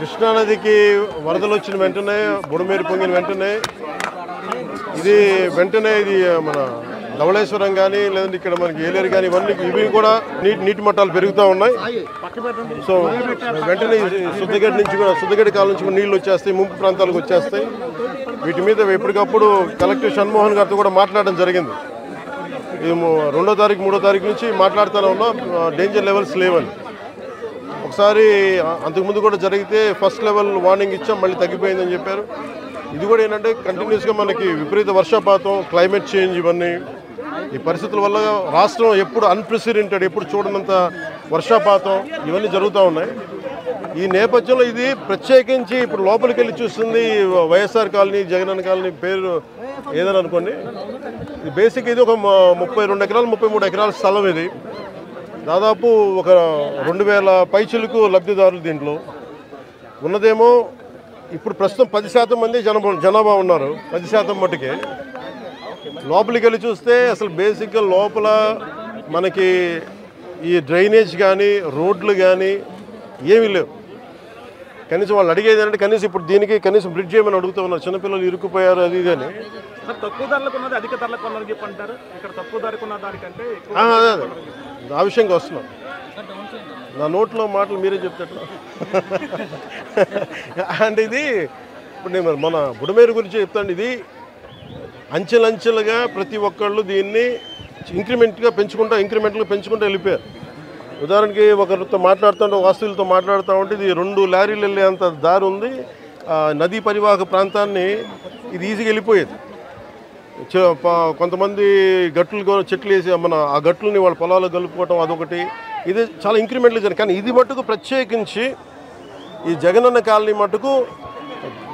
కృష్ణానదికి వరదలు వచ్చిన వెంటనే బుడమేరు పొంగిన వెంటనే ఇది మన ధవళేశ్వరం కానీ లేదంటే ఇక్కడ మనకి ఏలేరు కానీ ఇవి కూడా నీటి మట్టాలు పెరుగుతూ ఉన్నాయి. సో వెంటనే శుద్ధగడ్డ నుంచి కూడా శుద్ధగడ్డ కాలం నుంచి కూడా నీళ్ళు వచ్చేస్తాయి, ముంపు ప్రాంతాలకు వచ్చేస్తాయి. వీటి మీద ఎప్పటికప్పుడు కలెక్టర్ షణ్మోహన్ గారితో కూడా మాట్లాడడం జరిగింది. ఇది 2వ తారీఖు 3వ తారీఖు నుంచి మాట్లాడుతూనే ఉన్నాం, డేంజర్ లెవెల్స్ లేవని. ఒకసారి అంతకుముందు కూడా జరిగితే ఫస్ట్ లెవెల్ వార్నింగ్ ఇచ్చాం, మళ్ళీ తగ్గిపోయిందని చెప్పారు. ఇది కూడా ఏంటంటే కంటిన్యూస్గా మనకి విపరీత వర్షపాతం, క్లైమేట్ చేంజ్, ఇవన్నీ ఈ పరిస్థితుల వల్ల రాష్ట్రం ఎప్పుడు అన్ప్రెసిడెంటెడ్, ఎప్పుడు చూడనంత వర్షపాతం ఇవన్నీ జరుగుతూ ఉన్నాయి. ఈ నేపథ్యంలో ఇది ప్రత్యేకించి ఇప్పుడు లోపలికి వెళ్ళి చూస్తుంది వైఎస్ఆర్ కాలనీ, జగనన్న కాలనీ పేరు ఏదని అనుకోండి. ఇది బేసిక్ ఇది ఒక 32 ఎకరాలు 33 ఎకరాల స్థలం. ఇది దాదాపు ఒక 2000 పైచిలకు లబ్ధిదారులు. దీంట్లో ఉన్నదేమో ఇప్పుడు ప్రస్తుతం 10% మంది జనాభా ఉన్నారు. 10% మట్టుకే. లోపలికి వెళ్ళి చూస్తే అసలు బేసిక్గా లోపల మనకి ఈ డ్రైనేజ్ కానీ రోడ్లు కానీ ఏమీ లేవు. కనీసం వాళ్ళు అడిగేది అంటే కనీసం ఇప్పుడు దీనికి కనీసం బ్రిడ్జ్ చేయమని అడుగుతూ ఉన్నారు. చిన్నపిల్లలు ఇరుక్కుపోయారు అది ఇది అని. తక్కువ ధరలకు ఉన్నది అధిక ధరలకు ఉన్నది చెప్పంటారు. ఇక్కడ తక్కువ ధరకు ఉన్న దానికంటే అదే ఆ విషయంగా వస్తున్నాం. నా నోట్లో మాటలు మీరే చెప్తారు. అంటే ఇది ఇప్పుడు నేను మన బుడమేరు గురించి చెప్తాను. ఇది అంచెలంచెలుగా ప్రతి ఒక్కళ్ళు దీన్ని ఇంక్రిమెంట్గా పెంచుకుంటూ వెళ్ళిపోయారు. ఉదాహరణకి ఒకరితో మాట్లాడుతుంటే వాస్తువులతో మాట్లాడుతూ ఉంటే ఇది 2 లారీలు వెళ్ళేంత దారి ఉంది. నదీ పరివాహక ప్రాంతాన్ని ఇది ఈజీగా వెళ్ళిపోయేది. కొంతమంది చెట్లు వేసి ఆ గట్లని వాళ్ళ పొలాలు కలుపుకోవటం అదొకటి. ఇది చాలా ఇంక్రిమెంట్లు జరిగింది. కానీ ఇది మట్టుకు ప్రత్యేకించి ఈ జగనన్న కాలనీ మట్టుకు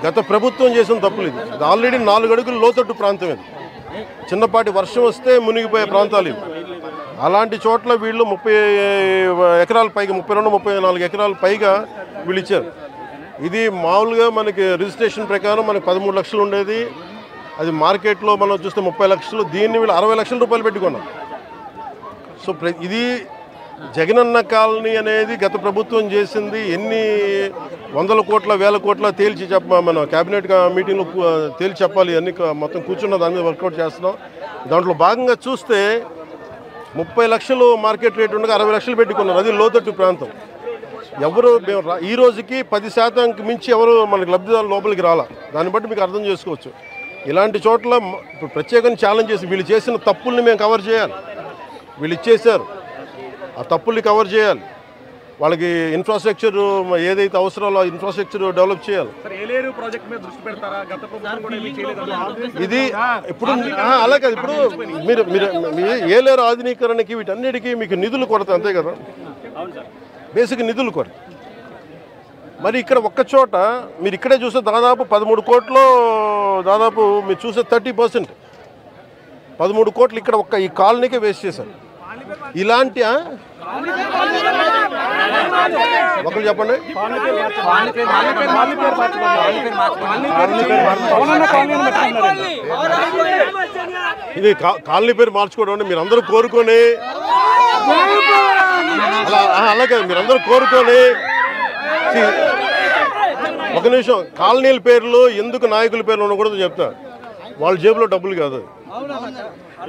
గత ప్రభుత్వం చేసిన తప్పులు. ఇది ఆల్రెడీ 4 అడుగులు లోతట్టు ప్రాంతం. ఇది చిన్నపాటి వర్షం వస్తే మునిగిపోయే ప్రాంతాలు ఇవి. అలాంటి చోట్ల వీళ్ళు 30 ఎకరాల పైగా 32-34 ఎకరాల పైగా వీళ్ళు ఇచ్చారు. ఇది మామూలుగా మనకి రిజిస్ట్రేషన్ ప్రకారం మనకి 13 లక్షలు ఉండేది. అది మార్కెట్లో మనం చూస్తే 30 లక్షలు. దీన్ని వీళ్ళు 60 లక్షల రూపాయలు పెట్టుకున్నారు. సో ఇది జగనన్న కాలనీ అనేది గత ప్రభుత్వం చేసింది ఎన్ని 100 కోట్ల 1000 కోట్ల తేల్చి మన క్యాబినెట్ మీటింగ్లో తేల్చి చెప్పాలి. అన్ని మొత్తం కూర్చున్న దాని మీద వర్కౌట్ చేస్తున్నాం. దాంట్లో భాగంగా చూస్తే 30 లక్షలు మార్కెట్ రేట్ ఉండగా 60 లక్షలు పెట్టుకున్నారు. అది లోతట్టు ప్రాంతం. ఎవరు ఈ రోజుకి 10%కి మించి ఎవరు మనకి లబ్ధిదారులు లోపలికి రాలా. దాన్ని బట్టి మీకు అర్థం చేసుకోవచ్చు. ఇలాంటి చోట్ల ఇప్పుడు ప్రత్యేకంగా ఛాలెంజ్ చేసి వీళ్ళు చేసిన తప్పుల్ని మేము కవర్ చేయాలి. వీళ్ళు ఇచ్చేసారు, ఆ తప్పుల్ని కవర్ చేయాలి. వాళ్ళకి ఇన్ఫ్రాస్ట్రక్చర్ ఏదైతే అవసరాలో ఆ ఇన్ఫ్రాస్ట్రక్చర్ డెవలప్ చేయాలి. ఇది ఇప్పుడు అలా కాదు. ఇప్పుడు మీరు ఏలేరు ఆధునీకరణకి వీటన్నిటికీ మీకు నిధులు కొరత, అంతే కదా. బేసిక్ నిధులు కొరత. మరి ఇక్కడ ఒక్క చోట మీరు ఇక్కడే చూస్తే దాదాపు 13 కోట్లు, దాదాపు మీరు చూసే 30%, 13 కోట్లు ఇక్కడ ఒక్క ఈ కాలనీకే వేస్ట్ చేశారు. ఇలాంటి ఒకరు చెప్పండి. ఇది కాలనీ పేరు మార్చుకోవడం అంటే మీరందరూ కోరుకొని అలాగే మీరందరూ కోరుకొని ఒక నిమిషం కాలనీల పేర్లు ఎందుకు నాయకుల పేర్లు ఉండకూడదు చెప్తా. వాళ్ళ జేబులో డబ్బులు కాదు.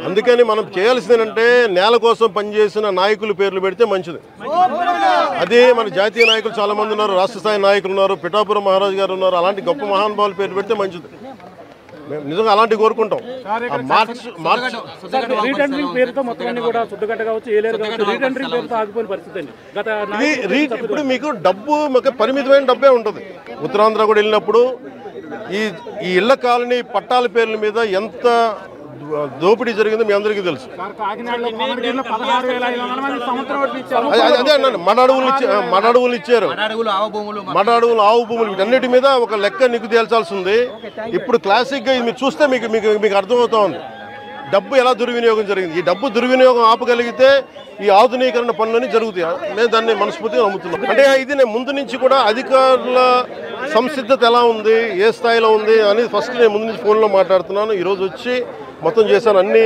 అందుకని మనం చేయాల్సింది ఏంటంటే నేల కోసం పనిచేసిన నాయకుల పేర్లు పెడితే మంచిది. అదే మన జాతీయ నాయకులు చాలా మంది ఉన్నారు, రాష్ట్ర స్థాయి నాయకులు ఉన్నారు, పిఠాపురం మహారాజు గారు ఉన్నారు. అలాంటి గొప్ప మహానుభావుల పేర్లు పెడితే మంచిది. మేము నిజంగా అలాంటివి కోరుకుంటాం. ఇప్పుడు మీకు డబ్బు పరిమితమైన డబ్బే ఉంటుంది. ఉత్తరాంధ్ర కూడా వెళ్ళినప్పుడు ఈ ఇళ్ల కాలనీ పట్టాల పేర్ల మీద ఎంత దోపిడీ జరిగిందో మీ అందరికీ తెలుసు. అదే అన్నాను, మడ అడవులు ఇచ్చారు, మడ అడవులు, ఆవు భూములు, వీటన్నిటి మీద ఒక లెక్క నీకు తేల్చాల్సి ఉంది. ఇప్పుడు క్లాసిక్గా ఇది మీరు చూస్తే మీకు అర్థమవుతా ఉంది డబ్బు ఎలా దుర్వినియోగం జరిగింది. ఈ డబ్బు దుర్వినియోగం ఆపగలిగితే ఈ ఆధునీకరణ పనులన్నీ జరుగుతాయి. నేను దాన్ని మనస్ఫూర్తిగా నమ్ముతున్నాను. అంటే ఇది నేను ముందు నుంచి కూడా అధికారుల సంసిద్ధత ఎలా ఉంది, ఏ స్థాయిలో ఉంది అనేది ఫస్ట్ నేను ముందు నుంచి ఫోన్లో మాట్లాడుతున్నాను. ఈరోజు వచ్చి మొత్తం చేశాను. అన్ని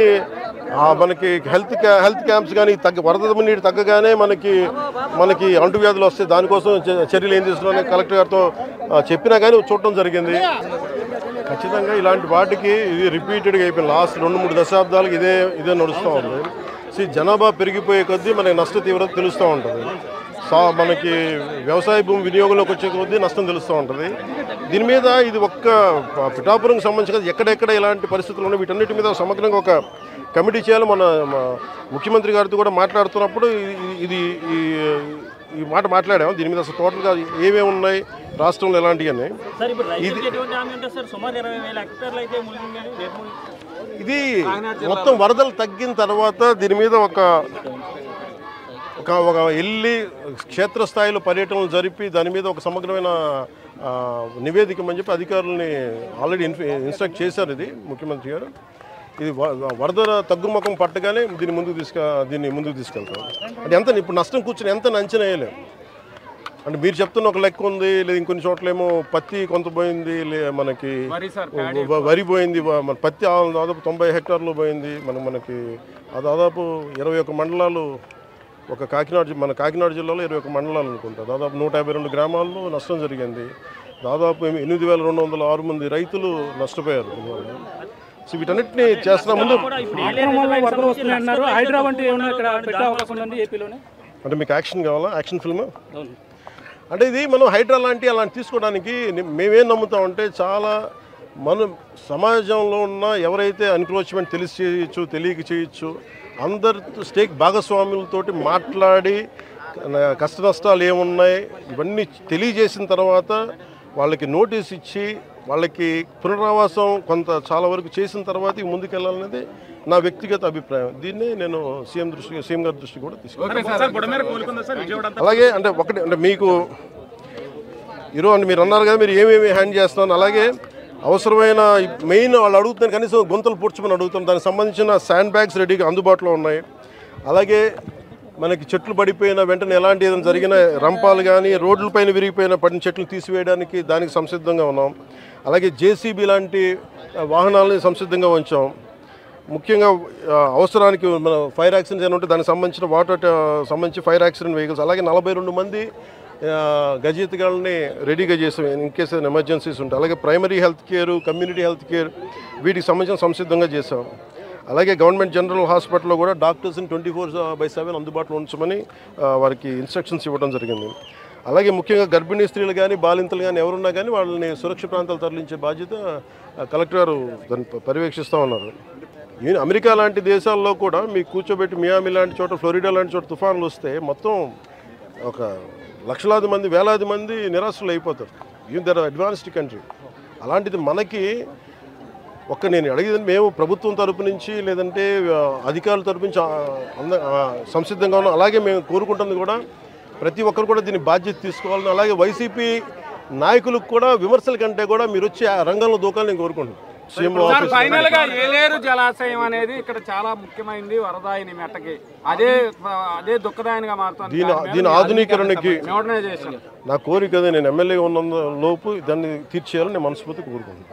మనకి హెల్త్ క్యాంప్స్ కానీ వరద నీరు తగ్గగానే మనకి అంటువ్యాధులు వస్తాయి, దానికోసం చర్యలు ఏం తీసుకున్నారని కలెక్టర్ గారితో చెప్పినా కానీ చూడటం జరిగింది. ఖచ్చితంగా ఇలాంటి వాటికి ఇది రిపీటెడ్గా అయిపోయింది. లాస్ట్ 2-3 దశాబ్దాలకు ఇదే నడుస్తూ ఉంది. జనాభా పెరిగిపోయే కొద్దీ మనకి నష్ట తీవ్రత తెలుస్తూ ఉంటుంది. మనకి వ్యవసాయ భూమి వినియోగంలోకి వచ్చే కొద్దీ నష్టం తెలుస్తూ ఉంటుంది. దీని మీద ఇది ఒక్క పిఠాపురంకి సంబంధించి ఎక్కడెక్కడ ఇలాంటి పరిస్థితులు ఉన్నాయి వీటన్నిటి మీద సమగ్రంగా ఒక కమిటీ చేయాలి. మన ముఖ్యమంత్రి గారితో కూడా మాట్లాడుతున్నప్పుడు ఈ మాట మాట్లాడాము. దీని మీద అసలు టోటల్గా ఏమేమి ఉన్నాయి రాష్ట్రంలో ఎలాంటివి అని. ఇది మొత్తం వరదలు తగ్గిన తర్వాత దీని మీద ఒక వెళ్ళి క్షేత్రస్థాయిలో పర్యటనలు జరిపి దాని మీద ఒక సమగ్రమైన నివేదిక అని చెప్పి అధికారులని ఆల్రెడీ ఇన్స్ట్రక్ట్ చేశారు. ఇది ముఖ్యమంత్రి గారు ఇది వరద తగ్గుముఖం పట్టగానే దీన్ని ముందుకు తీసుకెళ్తాం. అంటే ఎంత ఇప్పుడు నష్టం కూర్చొని ఎంత అంచనా వేయలేము. అంటే మీరు చెప్తున్న ఒక లెక్క ఉంది, లేదా ఇంకొన్ని చోట్లేమో పత్తి కొంత పోయింది, మనకి వరి పోయింది, మన పత్తి దాదాపు 90 హెక్టార్లు పోయింది. మనకి దాదాపు 21 మండలాలు ఒక కాకినాడ జిల్లాలో 21 మండలాలు అనుకుంటా, దాదాపు 152 గ్రామాల్లో నష్టం జరిగింది. దాదాపు 8,206 మంది రైతులు నష్టపోయారు. సో వీటన్నిటిని చేస్తున్న ముందు అంటే మీకు యాక్షన్ కావాలా? యాక్షన్ ఫిల్మ్ అంటే ఇది మనం హైడ్రా అలాంటి తీసుకోవడానికి మేమేం నమ్ముతామంటే చాలా సమాజంలో ఉన్న ఎవరైతే ఎన్క్రోచ్మెంట్ తెలిసి చేయొచ్చు, తెలియక చేయొచ్చు, అందరి భాగస్వాములతోటి మాట్లాడి కష్ట నష్టాలు ఏమున్నాయి ఇవన్నీ తెలియజేసిన తర్వాత వాళ్ళకి నోటీస్ ఇచ్చి వాళ్ళకి పునరావాసం చాలా వరకు చేసిన తర్వాత ముందుకెళ్ళాలనేది నా వ్యక్తిగత అభిప్రాయం. దీన్నే నేను సీఎం గారి దృష్టి కూడా తీసుకున్నాను. అలాగే అంటే మీకు ఈరోజు మీరు అన్నారు కదా మీరు ఏమేమి హ్యాండ్ చేస్తున్నాను, అలాగే అవసరమైన మెయిన్ వాళ్ళు అడుగుతున్నారు కనీసం గుంతలు పూడ్చమని అడుగుతాం. దానికి సంబంధించిన శాండ్ బ్యాగ్స్ రెడీగా అందుబాటులో ఉన్నాయి. అలాగే మనకి చెట్లు పడిపోయిన వెంటనే ఎలాంటి ఏదైనా జరిగిన రంపాలు కానీ రోడ్లపైన పడిన చెట్లు తీసివేయడానికి దానికి సంసిద్ధంగా ఉన్నాం. అలాగే జేసీబీ లాంటి వాహనాలని సంసిద్ధంగా ఉంచాం. ముఖ్యంగా అవసరానికి మన ఫైర్ యాక్సిడెంట్స్ ఏమైనా ఉంటే దానికి సంబంధించిన సంబంధించి ఫైర్ యాక్సిడెంట్ వెహికల్స్, అలాగే 42 మంది గజయితగాళ్ళని రెడీగా చేసాం ఇన్ కేస్ ఎమర్జెన్సీస్ ఉంటాయి. అలాగే primary health care, community health care వీటికి సంబంధించిన సంసిద్ధంగా చేసాం. అలాగే గవర్నమెంట్ జనరల్ హాస్పిటల్లో కూడా డాక్టర్స్ని 24/7 అందుబాటులో ఉంచమని వారికి ఇన్స్ట్రక్షన్స్ ఇవ్వడం జరిగింది. అలాగే ముఖ్యంగా గర్భిణీ స్త్రీలు కానీ బాలింతలు కానీ ఎవరున్నా కానీ వాళ్ళని సురక్షిత ప్రాంతాలు తరలించే బాధ్యత కలెక్టర్ గారు దాన్ని పర్యవేక్షిస్తూ ఉన్నారు. అమెరికా లాంటి దేశాల్లో కూడా మీకు కూర్చోబెట్టి మియామి లాంటి చోట, ఫ్లోరిడా లాంటి చోట తుఫాన్లు వస్తే మొత్తం ఒక లక్షలాది మంది, వేలాది మంది నిరాశలు అయిపోతారు. Their advanced country. అలాంటిది మనకి నేను అడిగేది మేము ప్రభుత్వం తరపు నుంచి లేదంటే అధికారుల తరపు నుంచి సంసిద్ధంగా ఉన్నాం. అలాగే మేము కోరుకుంటుంది కూడా ప్రతి ఒక్కరు కూడా దీన్ని బాధ్యత తీసుకోవాలని, అలాగే వైసీపీ నాయకులకు కూడా విమర్శల కంటే కూడా మీరు వచ్చి ఆ రంగంలో దూకాలని నేను కోరుకుంటున్నాను. ఫైనల్ గా ఏలేరు జలాశయం అనేది ఇక్కడ చాలా ముఖ్యమైనది వరదాయిని మెట్టకి, అదే దుఃఖదాయనిగా మారుతుంది. దీని ఆధునీకరణకి నా కోరిక నేను ఎమ్మెల్యే ఉన్న లోపు దాన్ని తీర్చేయాలని నేను మనస్ఫూర్తిగా కోరుకుంటున్నాను.